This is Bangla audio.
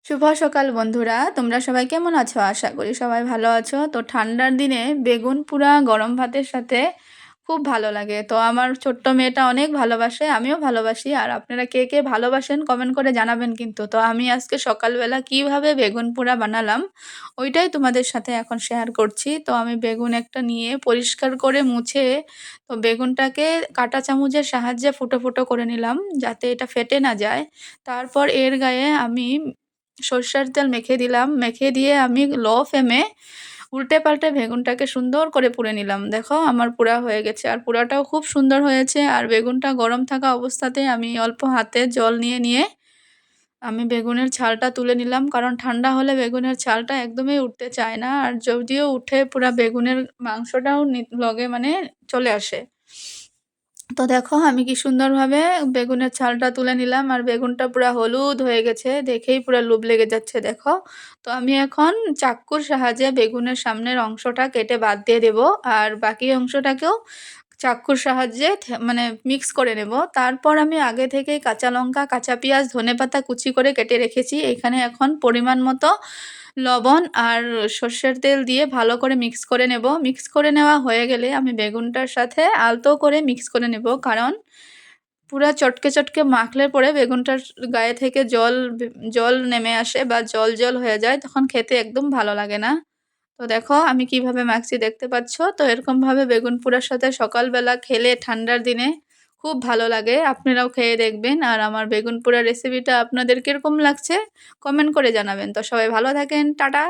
শুভ সকাল বন্ধুরা, তোমরা সবাই কেমন আছো? আশা করি সবাই ভালো আছো। তো ঠান্ডার দিনে বেগুন পোড়া গরম ভাতের সাথে খুব ভালো লাগে। তো আমার ছোট্ট মেয়েটা অনেক ভালোবাসে, আমিও ভালোবাসি। আর আপনারা কে কে ভালোবাসেন কমেন্ট করে জানাবেন কিন্তু। তো আমি আজকে সকালবেলা কিভাবে বেগুন পোড়া বানালাম ওইটাই তোমাদের সাথে এখন শেয়ার করছি। তো আমি বেগুন একটা নিয়ে পরিষ্কার করে মুছে তো বেগুনটাকে কাঁটা চামচের সাহায্যে ফুটো ফুটো করে নিলাম যাতে এটা ফেটে না যায়। তারপর এর গায়ে আমি সর্ষের তেল মেখে দিলাম। মেখে দিয়ে আমি লো ফ্লেমে উল্টে পাল্টে বেগুনটাকে সুন্দর করে পুড়ে নিলাম। দেখো আমার পোড়া হয়ে গেছে, আর পোড়াটাও খুব সুন্দর হয়েছে। আর বেগুনটা গরম থাকা অবস্থাতে আমি অল্প হাতে জল নিয়ে নিয়ে আমি বেগুনের ছালটা তুলে নিলাম, কারণ ঠান্ডা হলে বেগুনের ছালটা একদমই উঠতে চায় না। আর যদিও উঠে পুরা বেগুনের মাংসটাও লগে মানে চলে আসে। তো দেখো আমি কি সুন্দরভাবে বেগুনের ছালটা তুলে নিলাম, আর বেগুনটা পুরা হলুদ হয়ে গেছে, দেখেই পুরা লোভ লেগে যাচ্ছে দেখো। তো আমি এখন চাক্কুর সাহায্যে বেগুনের সামনের অংশটা কেটে বাদ দিয়ে দেব, আর বাকি অংশটাকেও চাক্কুর সাহায্যে মানে মিক্স করে নেব। তারপর আমি আগে থেকেই কাঁচা লঙ্কা, কাঁচা পেঁয়াজ, ধনেপাতা কুচি করে কেটে রেখেছি। এখানে এখন পরিমাণ মতো লবণ আর সর্ষের তেল দিয়ে ভালো করে মিক্স করে নেব। মিক্স করে নেওয়া হয়ে গেলে আমি বেগুনটার সাথে আলতো করে মিক্স করে নেব, কারণ পুরা চটকে চটকে মাখলে পরে বেগুনটার গায়ে থেকে জল নেমে আসে বা জল জল হয়ে যায়, তখন খেতে একদম ভালো লাগে না। তো দেখো আমি কিভাবে মাখছি দেখতে পাচ্ছ। তো এরকমভাবে বেগুন পোড়ার সাথে সকালবেলা খেলে ঠান্ডার দিনে খুব ভালো লাগে। আপনারাও খেয়ে দেখবেন। আর আমার বেগুন পোড়া রেসিপিটা আপনাদের কিরকম লাগছে কমেন্ট করে জানাবেন। তো সবাই ভালো থাকেন, টাটা।